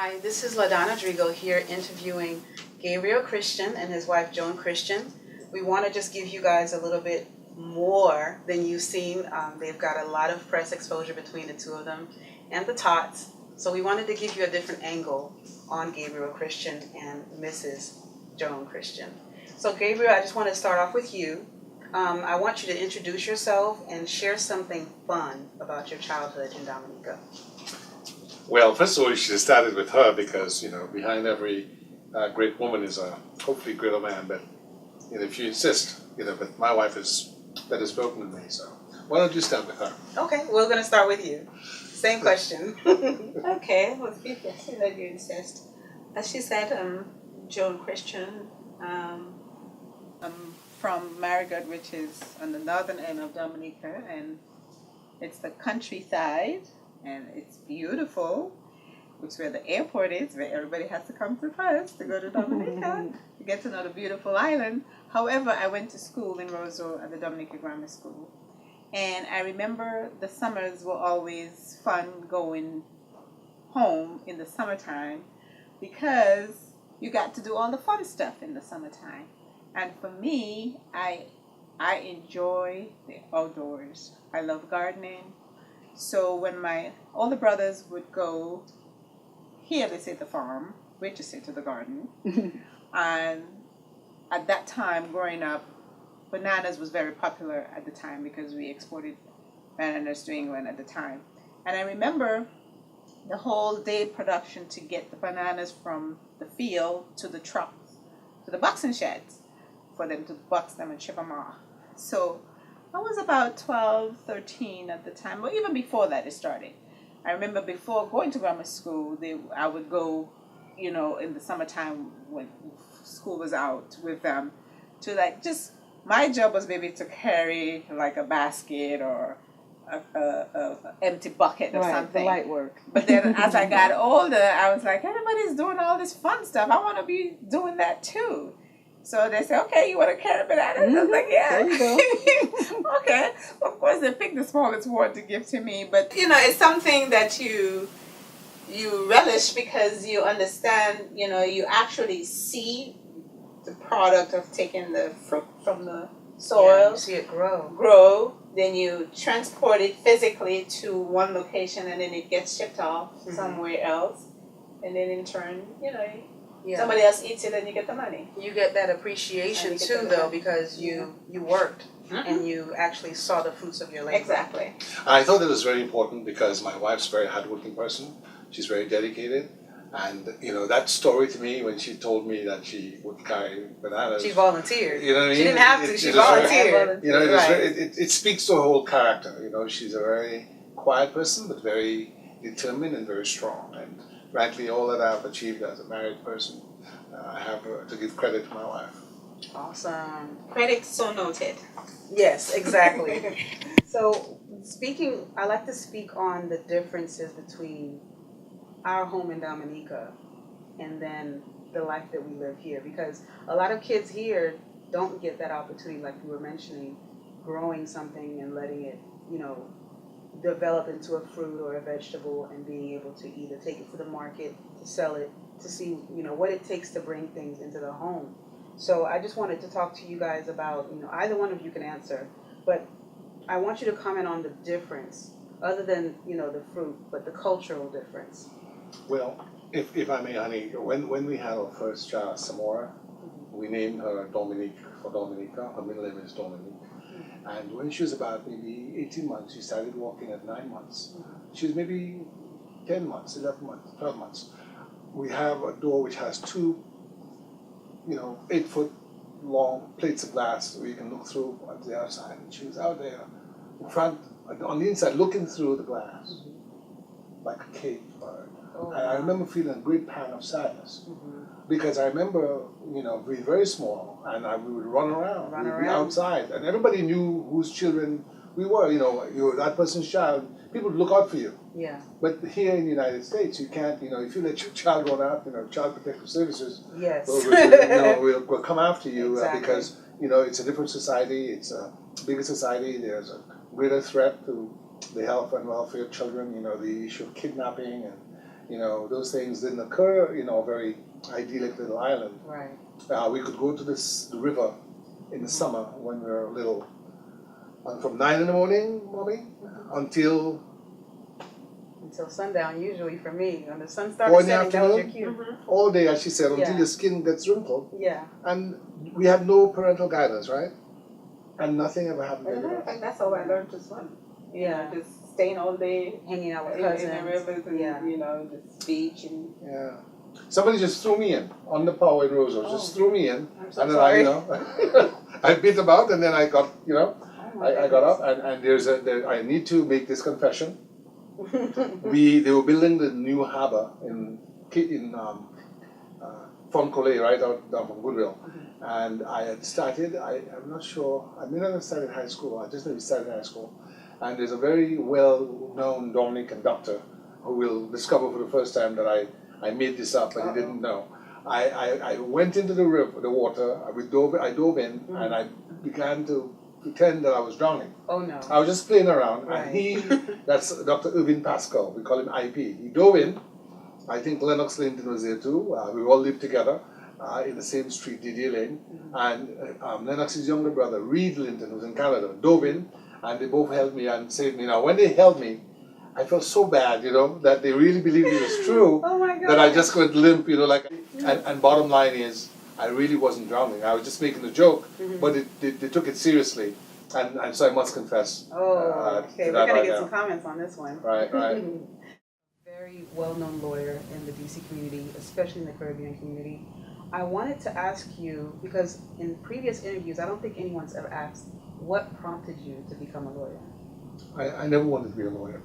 Hi, this is Ladana Drigo here interviewing Gabriel Christian and his wife Joan Christian. We want to just give you guys a little bit more than you've seen. They've got a lot of press exposure between the two of them and the Tots. So we wanted to give you a different angle on Gabriel Christian and Mrs. Joan Christian. So Gabriel, I just want to start off with you. I want you to introduce yourself and share something fun about your childhood in Dominica. Well, first of all, you should have started with her because, behind every great woman is a hopefully greater man. But, if you insist, but my wife is better spoken than me, so why don't you start with her? Okay, we're going to start with you. Same question. Okay, well, see that you insist. As she said, Joan Christian. I'm from Marigot, which is on the northern end of Dominica, and it's the countryside. And it's beautiful, which is where the airport is, where everybody has to come to first to go to Dominica to get to know the beautiful island. However, I went to school in Roseau at the Dominica Grammar School. And I remember the summers were always fun going home in the summertime because you got to do all the fun stuff in the summertime. And for me, I enjoy the outdoors. I love gardening. So when my older brothers would go, here they say the farm, we just say to the garden. And at that time, growing up, bananas was very popular at the time because we exported bananas to England at the time. And I remember the whole day production to get the bananas from the field to the trucks, to the boxing sheds, for them to box them and ship them off. So I was about 12, 13 at the time, but even before that it started. I remember before going to grammar school, I would go, in the summertime when school was out with them, to my job was maybe to carry like a basket or a empty bucket or something. Light work. But then as I got older, I was like, everybody's doing all this fun stuff. I want to be doing that too. So they said, okay, you want to carry bananas? I was like, yeah. There you go. Okay. Of course, they picked the smallest one to give to me. But, it's something that you relish because you understand, you actually see the product of taking the fruit from the soil. Yeah, you see it grow. Then you transport it physically to one location and then it gets shipped off somewhere else. And then in turn, somebody else eats it and you get the money. You get that appreciation too, though, because you worked and you actually saw the fruits of your labor. Exactly. I thought that was very important because my wife's a very hardworking person. She's very dedicated. And, that story to me when she told me that she would carry bananas. She volunteered. You know what I mean? She didn't have to. She volunteered. It speaks to her whole character. She's a very quiet person, but very determined and very strong. And frankly, all that I've achieved as a married person, I have to give credit to my wife. Awesome. Credit so noted. Yes, exactly. So I like to speak on the differences between our home in Dominica and then the life that we live here, because a lot of kids here don't get that opportunity, like you were mentioning, growing something and letting it, develop into a fruit or a vegetable and being able to either take it to the market, to sell it, to see, what it takes to bring things into the home. So I just wanted to talk to you guys about, either one of you can answer, but I want you to comment on the difference, other than, the fruit, but the cultural difference. Well, if I may, honey, when we had our first child, Samora, we named her Dominique for Dominica. Her middle name is Dominique. And when she was about maybe 18 months, she started walking at 9 months. She was maybe 10 months, 11 months, 12 months. We have a door which has two, 8-foot long plates of glass where you can look through on the outside. And she was out there in front, on the inside, looking through the glass like a cave bird. And I remember feeling a great pang of sadness because I remember, being very small and we would run around, we'd be outside, and everybody knew whose children we were. You were that person's child. People would look out for you. Yeah. But here in the United States, you can't. If you let your child run out, Child Protective Services, yes, will come after you because it's a different society. It's a bigger society. There's a greater threat to the health and welfare of children. The issue of kidnapping and You know, those things didn't occur, you know, a very idyllic little island. Right. We could go to the river in the summer when we were little. And from 9 in the morning, Mommy, until sundown, usually for me. When the sun 4 started in the setting, that was your afternoon, cue. all day, as she said, until Yeah. your skin gets wrinkled. Yeah. And we had no parental guidance, right? And nothing ever happened As a to matter of us. fact, that's how I learned to swim. Yeah. Just staying all day Hanging out with in cousins. the rivers and, Yeah. you know, the beach and... Yeah. Somebody just threw me in on the power in Roseau. Just threw me in. I'm so And then sorry. I, you know, I beat about and then I got, you know, Oh my I got up and I need to make this confession. They were building the new harbor in Foncolay, right out down from Goodwill. And I had started, I'm not sure, I may not have started high school, I just maybe started high school. And there's a very well-known Dominican conductor who will discover for the first time that I made this up, but he didn't know. I went into the river, the water, I dove in, and I began to pretend that I was drowning. Oh no. I was just playing around, Right. and that's Dr. Irvin Pascal, we call him IP. He dove in. I think Lennox Linton was there too. We all lived together in the same street, Didier Lane. And Lennox's younger brother, Reed Linton, who's in Canada, dove in, and they both held me and saved me. Now, when they held me, I felt so bad, you know, that they really believed it was true, Oh my God. that I just went limp, you know, like. And bottom line is, I really wasn't drowning. I was just making a joke, but they took it seriously, and so I must confess. Oh, okay. to We're that gonna right get now. some comments on this one. Right, right. Very well-known lawyer in the DC community, especially in the Caribbean community. I wanted to ask you, because in previous interviews, I don't think anyone's ever asked, what prompted you to become a lawyer? I never wanted to be a lawyer.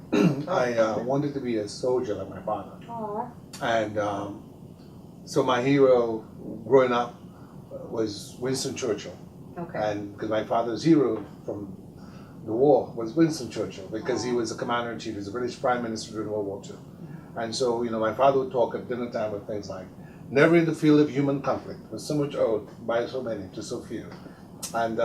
I wanted to be a soldier like my father. Aww. And so my hero growing up was Winston Churchill. Okay. And because my father's hero from the war was Winston Churchill, because he was a commander-in-chief, he was the British Prime Minister during World War II. And so, you know, my father would talk at dinner time with things like, never in the field of human conflict was so much owed by so many to so few. And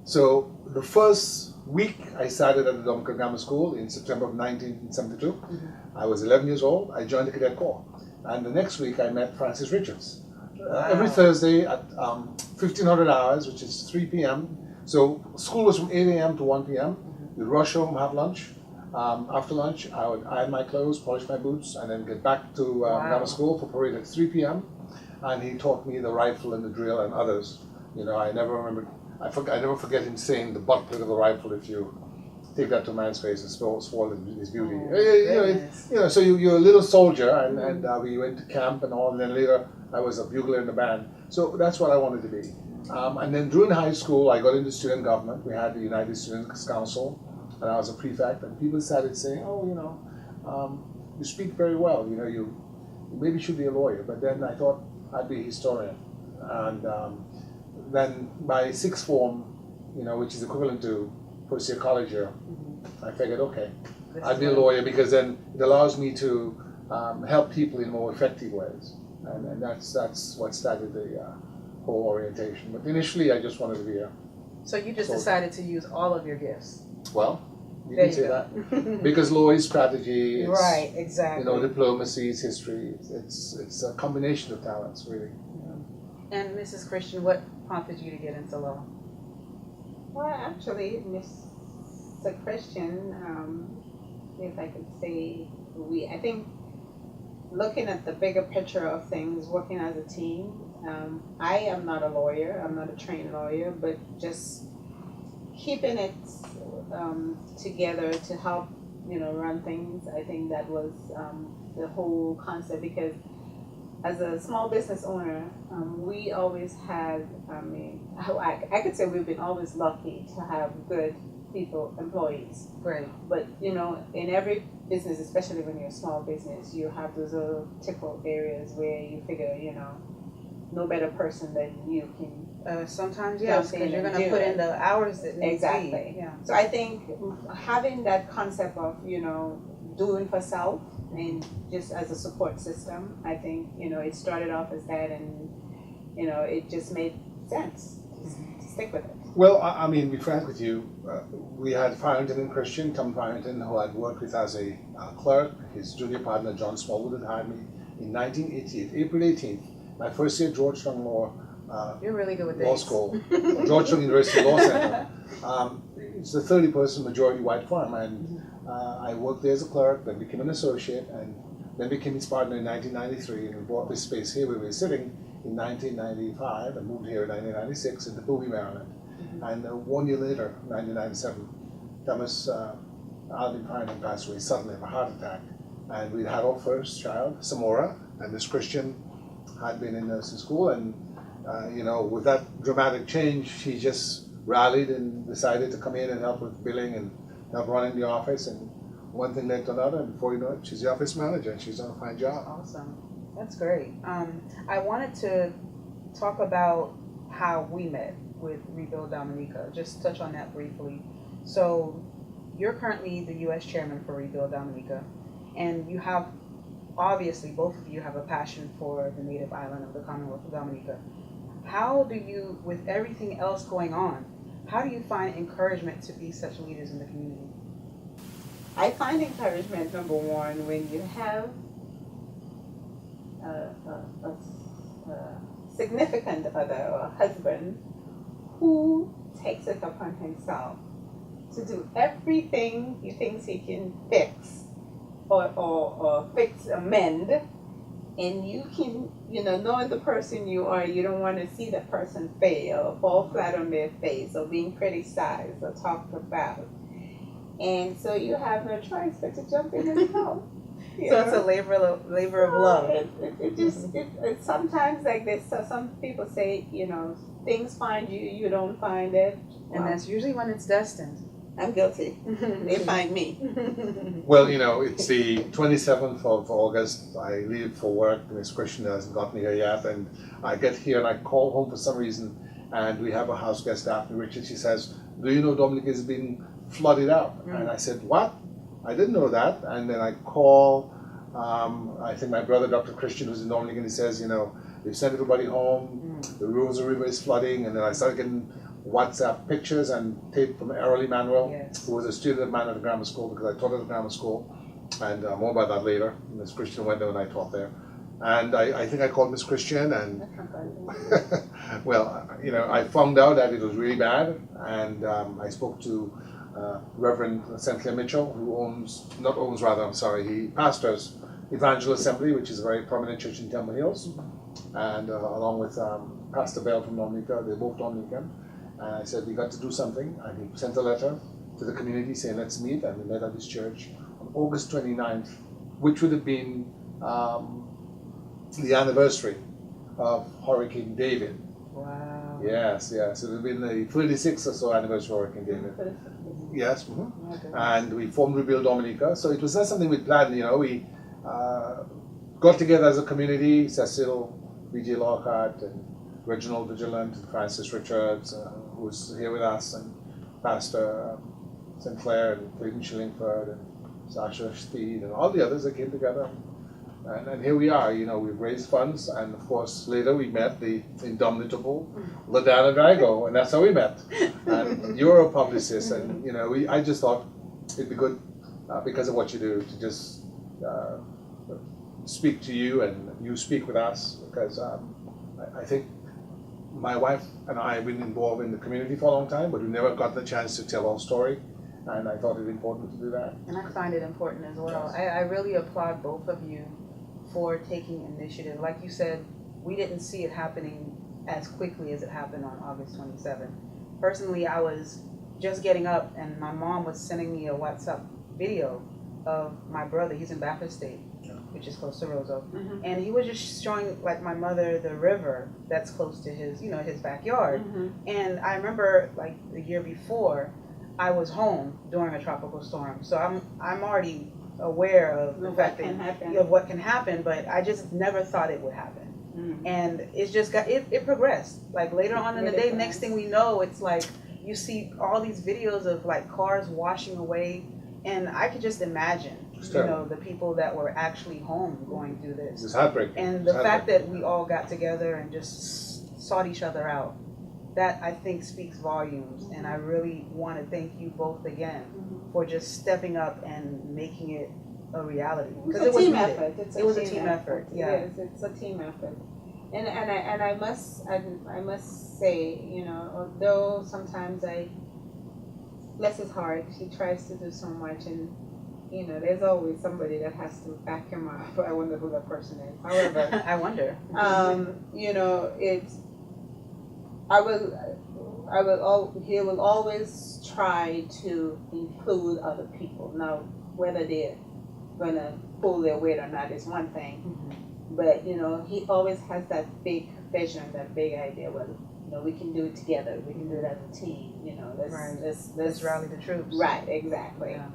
so the first week I started at the Dominica Grammar School in September of 1972. I was 11 years old. I joined the Cadet Corps. And the next week I met Francis Richards. Every Thursday at 1500 hours, which is 3 p.m. So school was from 8 a.m. to 1 p.m. We'd rush home, have lunch. After lunch, I would iron my clothes, polish my boots, and then get back to grammar school for parade at 3 p.m. And he taught me the rifle and the drill and others. You know, I never remember. I never forget him saying the butt plate of the rifle. If you take that to a man's face, and spoil his beauty. You know, so you're a little soldier, and we went to camp and all. And then later, I was a bugler in the band. So that's what I wanted to be. And then during high school, I got into student government. We had the United Students Council, and I was a prefect. And people started saying, "Oh, you know, you speak very well. You know, you maybe should be a lawyer." But then I thought I'd be a historian. And then by sixth form, you know, which is equivalent to first year college year, I figured, okay, I'd be a lawyer, because then it allows me to help people in more effective ways. And that's what started the whole orientation. But initially, I just wanted to be a So you just soldier. decided to use all of your gifts. Well, you There can you say go. that. Because law is strategy, it's, Right, exactly. you know, diplomacy, it's history, it's a combination of talents, really. And Mrs. Christian, what prompted you to get into law? Well, actually, Mr. Christian, if I could say, I think looking at the bigger picture of things, working as a team, I am not a lawyer, I'm not a trained lawyer, but just keeping it together to help, you know, run things, I think that was the whole concept, because as a small business owner, we always had, I could say we've been always lucky to have good people, employees. Great. But, you know, in every business, especially when you're a small business, you have those little typical areas where you figure, you know, no better person than you can. Sometimes, yes, because you're going to put in the hours that need Exactly. to be. Yeah. So I think having that concept of, you know, doing for self and just as a support system, I think, you know, it started off as that, and, you know, it just made sense to stick with it. Well, I mean, to be frank with you, we had Farrington and Christian, Tom Farrington, who I'd worked with as a clerk. His junior partner, John Smallwood, had hired me in 1988, April 18th, my first year at Georgetown You're really good with Law dates. School, or Georgetown University Law Center. It's a 30-person majority white firm, and I worked there as a clerk, then became an associate, and then became his partner in 1993, and we bought this space here where we're sitting in 1995, and moved here in 1996 into Bowie, Maryland. And 1 year later, 1997, Thomas Alvin Farrington passed away suddenly of a heart attack. And we'd had our first child, Samora, and Miss Christian had been in nursing school. And, with that dramatic change, she just rallied and decided to come in and help with billing and help running the office. And one thing led to another, and before you know it, she's the office manager, and she's done a fine job. Awesome. That's great. I wanted to talk about how we met with Rebuild Dominica. Just touch on that briefly. So you're currently the U.S. chairman for Rebuild Dominica, and you have, obviously, both of you have a passion for the native island of the Commonwealth of Dominica. How do you, with everything else going on, how do you find encouragement to be such leaders in the community? I find encouragement, number one, when you have a significant other or a husband who takes it upon himself to do everything he thinks he can fix or amend, and you can, knowing the person you are, you don't want to see the person fail or fall flat on their face or being criticized or talked about. And so you have no choice but to jump in and help. So it's a labor of love. It's sometimes like this. So some people say, things find you, you don't find it. And that's usually when it's destined. I'm guilty. They find me. Well, it's the 27th of August. I leave for work. Miss Christian hasn't gotten here yet. And I get here and I call home for some reason. And we have a house guest, Daphne Richards. She says, "Do you know Dominica is being flooded out?" And I said, "What? I didn't know that." And then I call, I think my brother, Dr. Christian, who's in Dominica, and he says, they've sent everybody home. The Rosa River is flooding. And then I started getting WhatsApp pictures and tape from Errol Emanuel, Yes. who was a student of mine at the grammar school, because I taught at the grammar school, and more about that later. Miss Christian went there when I taught there, and I think I called Miss Christian, and well, I found out that it was really bad, and I spoke to Reverend St. Clair Mitchell, who he pastors Evangel Assembly, which is a very prominent church in Temple Hills, and along with Pastor Bell from Dominica. They're both Dominican. And I said, we got to do something. And he sent a letter to the community saying, let's meet. And we met at this church on August 29th, which would have been the anniversary of Hurricane David. Wow. Yes. It would have been the 36th or so anniversary of Hurricane David. Yes. Mm-hmm. Okay. And we formed Rebuild Dominica. So it was not something we planned. We got together as a community. Cecil, B.J. Lockhart, and Reginald Vigilant, and Francis Richards, who's here with us, and Pastor St. Clair, and Clayton Shillingford, and Sasha Speed, and all the others that came together. And here we are, we've raised funds, and of course later we met the indomitable Ladana Drigo, and that's how we met. And you're a publicist, and I just thought it'd be good, because of what you do, to just speak to you, and you speak with us, because I think my wife and I have been involved in the community for a long time, but we never got the chance to tell our story, and I thought it was important to do that. And I find it important as well. Yes. I really applaud both of you for taking initiative. Like you said, we didn't see it happening as quickly as it happened on August 27th. Personally, I was just getting up, and my mom was sending me a WhatsApp video of my brother. He's in Baffin State, which is close to Roseau. Mm-hmm. And he was just showing, like, my mother the river that's close to his, his backyard. Mm-hmm. And I remember, like, the year before, I was home during a tropical storm. So I'm already aware of the fact that what can happen, but I just never thought it would happen. Mm-hmm. And it's just it progressed. Like, later on in the day, next thing we know, it's like you see all these videos of, like, cars washing away, and I could just imagine the people that were actually home going through this. It's heartbreaking. And the fact that we all got together and just sought each other out that I think speaks volumes, and I really want to thank you both again for just stepping up and making it a reality. Because it was a team needed. effort. It was a team effort. Yeah, It is. It's a team effort. And I must say, you know, although sometimes bless his heart, he tries to do so much, and you know, there's always somebody that has to back him up. I wonder who that person is. However, I wonder. You know, he will always try to include other people. Now, whether they're gonna pull their weight or not is one thing, but you know, he always has that big vision, that big idea. Well, you know, we can do it together. We can do it as a team. You know, let's rally the troops. Right, exactly. Yeah.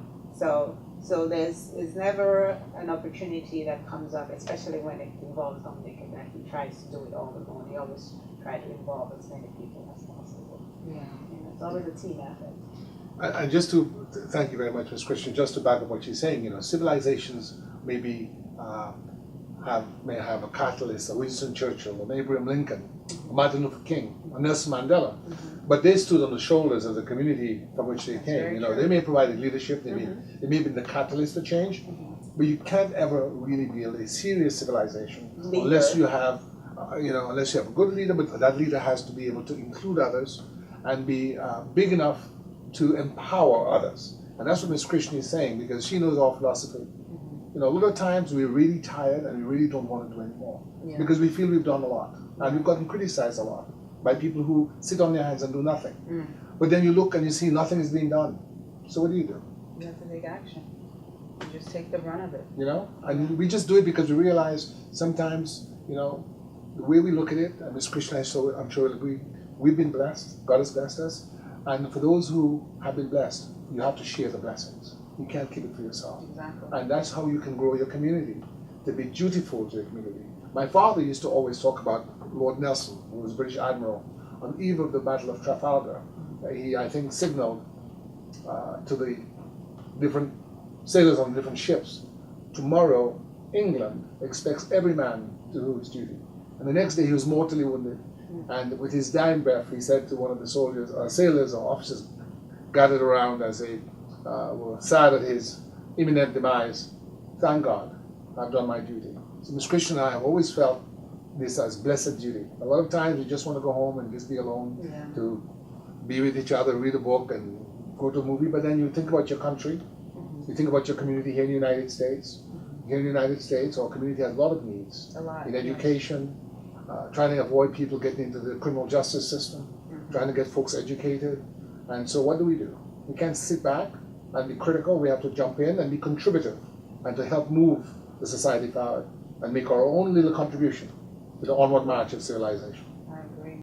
So there's never an opportunity that comes up, especially when it involves Dominica, that he tries to do it all alone. He always tries to involve as many people as possible. Yeah. You know, it's always a team effort. And just to thank you very much, Ms. Christian. Just to back up what she's saying, you know, civilizations maybe may have a catalyst, a Winston Churchill, an Abraham Lincoln, Martin Luther King, a Nelson Mandela, but they stood on the shoulders of the community from which they came. You know, they may have provided leadership, they may have been the catalyst for change, but you can't ever really build a serious civilization unless you have, unless you have a good leader. But that leader has to be able to include others and be big enough to empower others. And that's what Ms. Christian is saying, because she knows our philosophy. You know, a lot of times we're really tired and we really don't want to do anymore because we feel we've done a lot and we've gotten criticized a lot by people who sit on their hands and do nothing. But then you look and you see nothing is being done. So what do? You have to take action. You just take the brunt of it. You know, and we just do it because we realize sometimes, you know, the way we look at it, and Ms. Christian, I'm sure will agree, we've been blessed. God has blessed us. And for those who have been blessed, you have to share the blessings. You can't keep it for yourself. Exactly. And that's how you can grow your community, to be dutiful to your community. My father used to always talk about Lord Nelson, who was British Admiral, on the eve of the Battle of Trafalgar. He, I think, signaled to the different sailors on different ships, tomorrow England expects every man to do his duty. And the next day he was mortally wounded. And with his dying breath, he said to one of the soldiers, sailors or officers gathered around as they were sad at his imminent demise, thank God, I've done my duty. So Ms. Christian and I have always felt this as blessed duty. A lot of times we just want to go home and just be alone, to be with each other, read a book and go to a movie, but then you think about your country, you think about your community here in the United States. Here in the United States, our community has a lot of needs. In education, trying to avoid people getting into the criminal justice system, trying to get folks educated. And so what do? We can't sit back and be critical. We have to jump in and be contributive and to help move the society forward and make our own little contribution to the onward march of civilization.